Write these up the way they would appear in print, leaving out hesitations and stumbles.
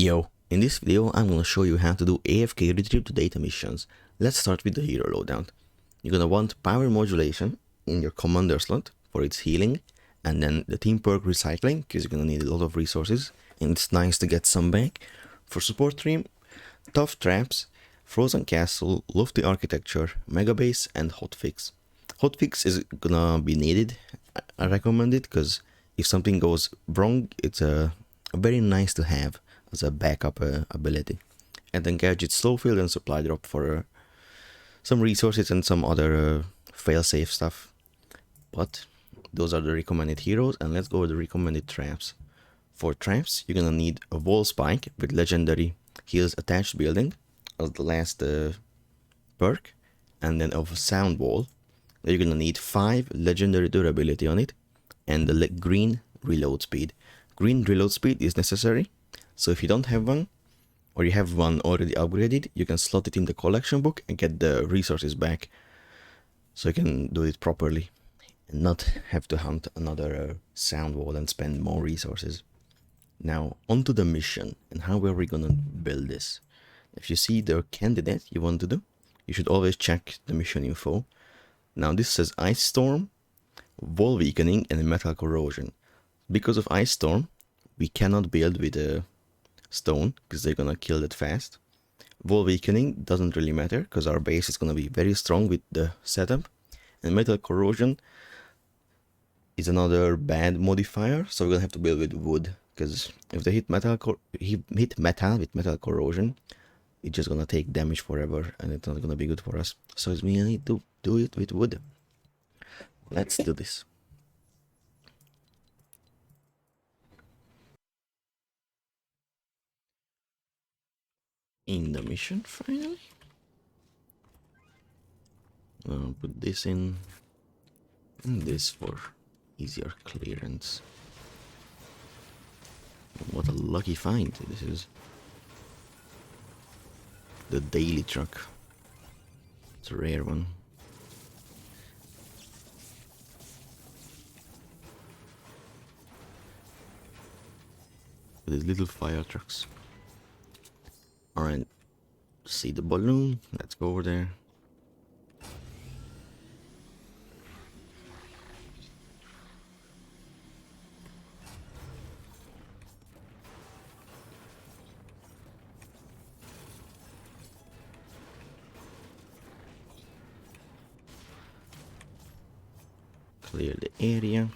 Yo, in this video I'm gonna show you how to do AFK retrieve the data missions. Let's start with the hero loadout. You're gonna want power modulation in your commander slot for its healing, and then the team perk recycling because you're gonna need a lot of resources and it's nice to get some back. For support team, tough traps, frozen castle, lofty architecture, mega base, and hotfix. Hotfix is gonna be needed. I recommend it because if something goes wrong, it's very nice to have as a backup ability. And then gadget slowfield and supply drop for some resources and some other fail-safe stuff. But those are the recommended heroes, and let's go with the recommended traps. For traps, you're gonna need a wall spike with legendary heals attached building as the last perk, and then of a sound wall. You're gonna need 5 legendary durability on it, and the green reload speed. Green reload speed is necessary, so if you don't have one, or you have one already upgraded, you can slot it in the collection book and get the resources back, so you can do it properly and not have to hunt another sound wall and spend more resources. Now onto the mission and how are we gonna build this. If you see the candidate you want to do, you should always check the mission info. Now this says Ice Storm, Wall Weakening, and Metal Corrosion. Because of Ice Storm, we cannot build with a stone because they're gonna kill that fast. Wall Weakening doesn't really matter because our base is gonna be very strong with the setup. And Metal Corrosion is another bad modifier, so we're gonna have to build with wood because if they hit metal with Metal Corrosion, it's just gonna take damage forever and it's not gonna be good for us. So we need to do it with wood. Let's do this. In the mission finally. I'll put this in and this for easier clearance. What a lucky find this is. The daily truck. It's a rare one. With these little fire trucks. Alright, see the balloon, let's go over there. Clear the area.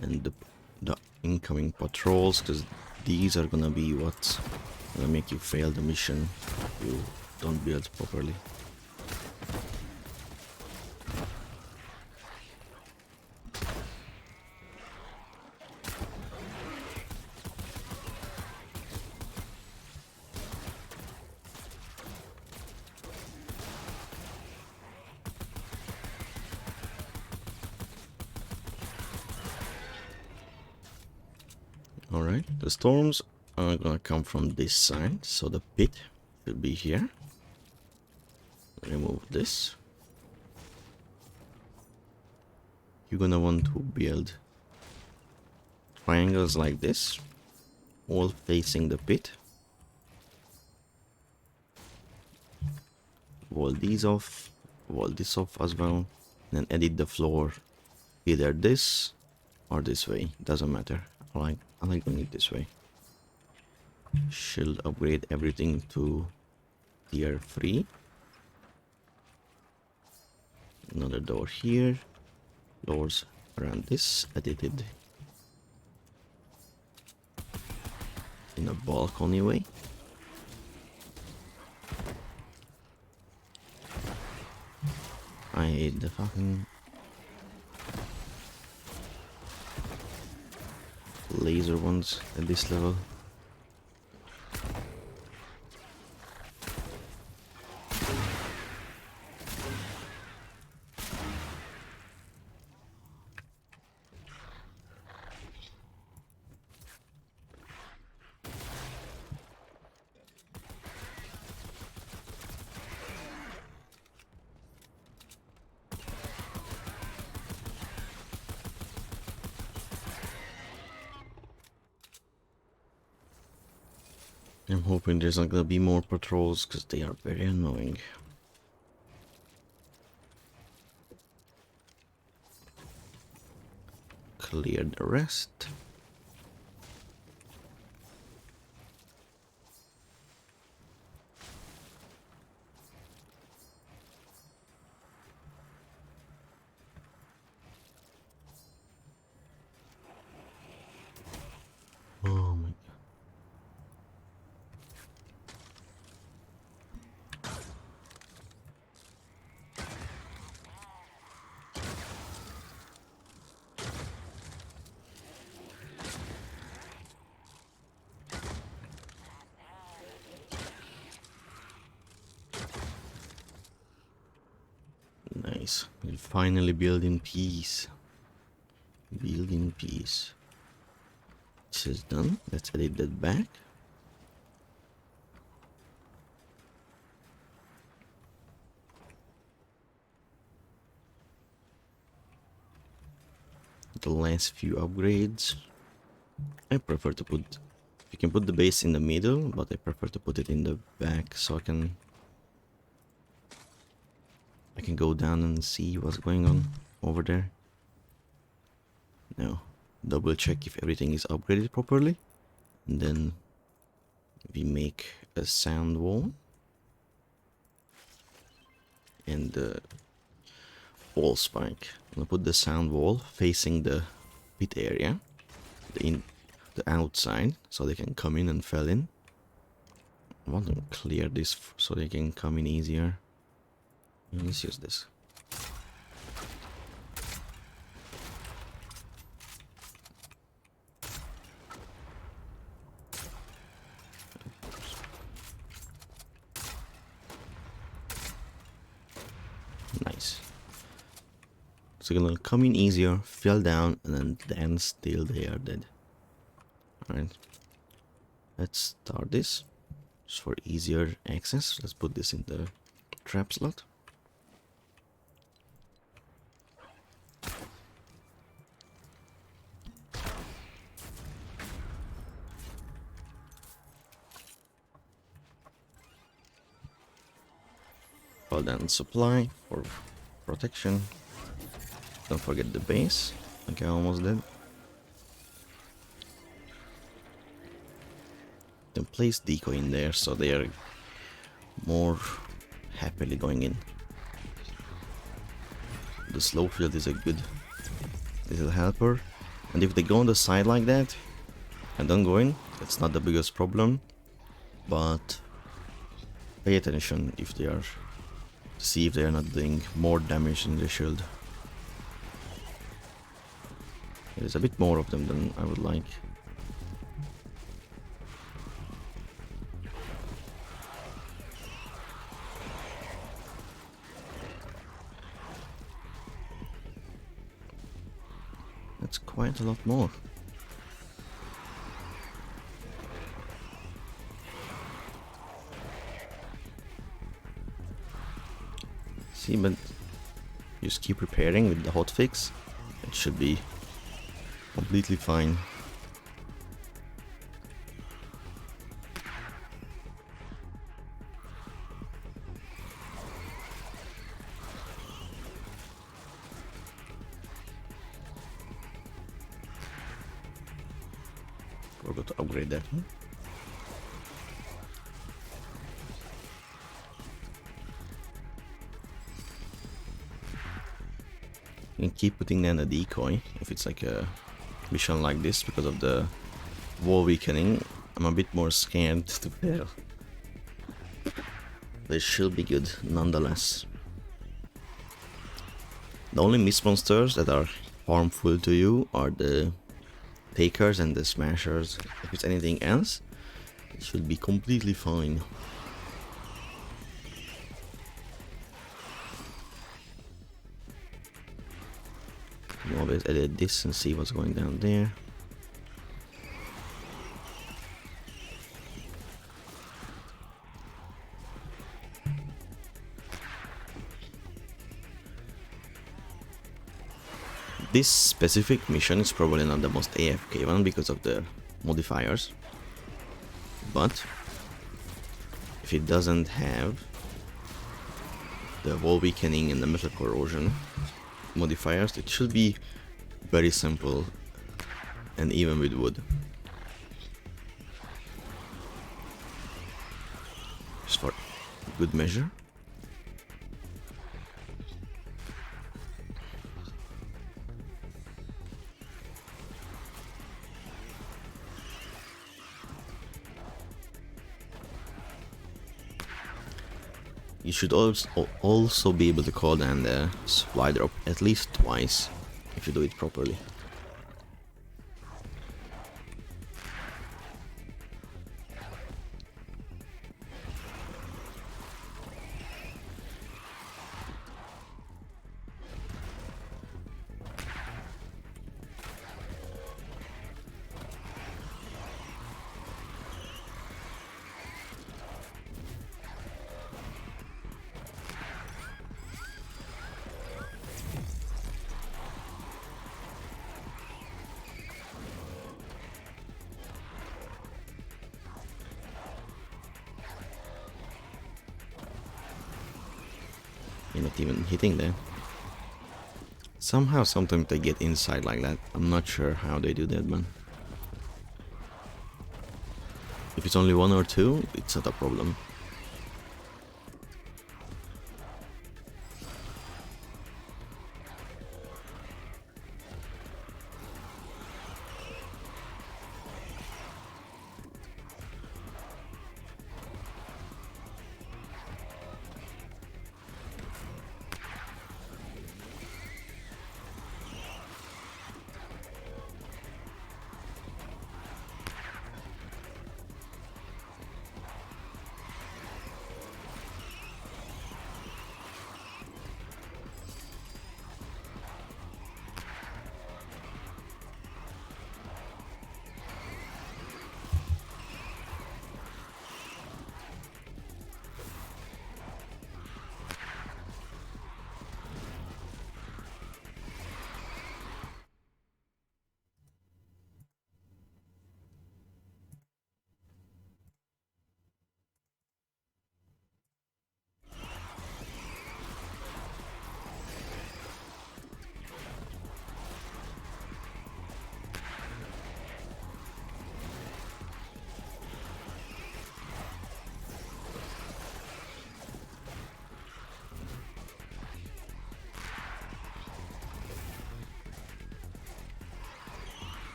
And the incoming patrols, because these are gonna be what's gonna make you fail the mission if you don't build properly. Alright, the storms are gonna come from this side, so the pit should be here. Remove this. You're gonna want to build triangles like this, all facing the pit. Wall these off, wall this off as well, and then edit the floor either this or this way, doesn't matter. I like doing it this way. Shield upgrade everything to tier 3. Another door here. Doors around this edited in a balcony way. I hate the fucking laser ones at this level. I'm hoping there's not gonna be more patrols because they are very annoying. Clear the rest. Oh my god. Nice. We finally build in peace. Build in peace. This is done. Let's edit that back. The last few upgrades. I prefer to put... You can put the base in the middle, but I prefer to put it in the back so I can go down and see what's going on over there. Now, double check if everything is upgraded properly. And then we make a sound wall. And the wall spike. I'm gonna put the sound wall facing the pit area. The outside, so they can come in and fell in. I want to clear this so they can come in easier. Let's use this. Nice. So you're gonna come in easier, fell down, and then still they are dead. Alright. Let's start this. Just for easier access, let's put this in the trap slot. Well then, supply for protection. Don't forget the base. Okay, almost dead. Then place decoy in there so they are more happily going in. The slow field is a good little helper, and if they go on the side like that and don't go in, it's not the biggest problem, but pay attention if they are, see if they are not doing more damage in the shield. There's a bit more of them than I would like. That's quite a lot more. See, but just keep repairing with the hotfix. It should be completely fine. Forgot to upgrade that one. You can keep putting down a decoy if it's like a mission like this, because of the wall weakening. I'm a bit more scared to fail. They should be good nonetheless. The only miss monsters that are harmful to you are the takers and the smashers. If it's anything else, it should be completely fine. You always edit this and see what's going down there. This specific mission is probably not the most AFK one because of the modifiers, but if it doesn't have the wall weakening and the metal corrosion modifiers, it should be very simple and even with wood. Just for good measure. You should also be able to call down the supply drop at least twice if you do it properly. You're not even hitting there. Somehow, sometimes they get inside like that. I'm not sure how they do that, man. If it's only one or two, it's not a problem.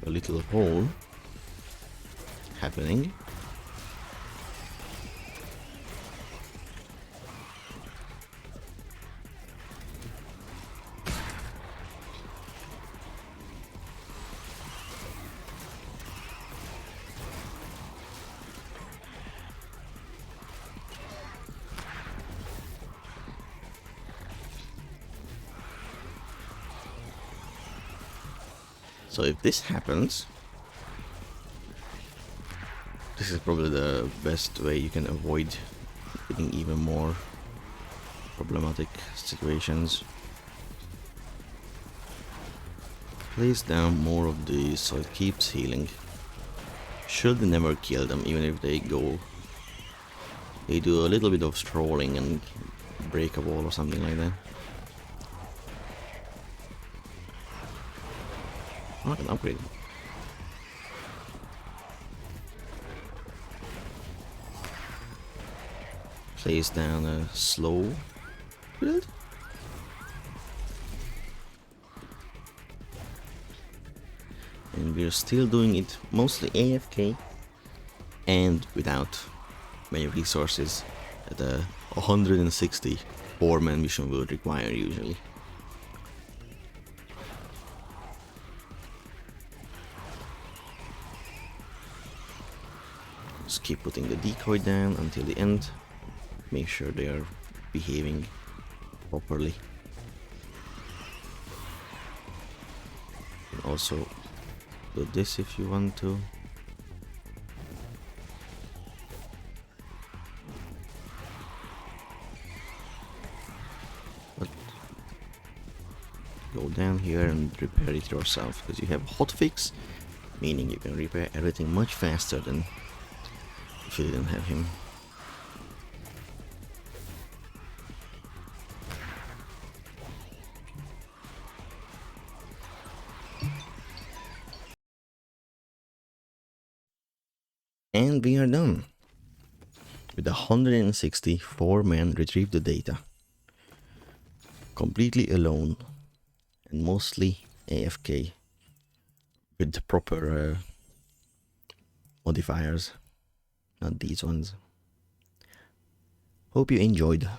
A little hole happening. So if this happens, this is probably the best way you can avoid getting even more problematic situations. Place down more of these so it keeps healing. Should never kill them, even if they do a little bit of strolling and break a wall or something like that. Oh, I can upgrade. Place down a slow build. And we're still doing it mostly AFK and without many resources that a 160 4-man mission would require usually. Just keep putting the decoy down until the end. Make sure they are behaving properly. And also do this if you want to. But go down here and repair it yourself, because you have hotfix meaning you can repair everything much faster than if you didn't have him. And we are done. With 164 men retrieve the data. Completely alone and mostly AFK with the proper modifiers, not these ones. Hope you enjoyed.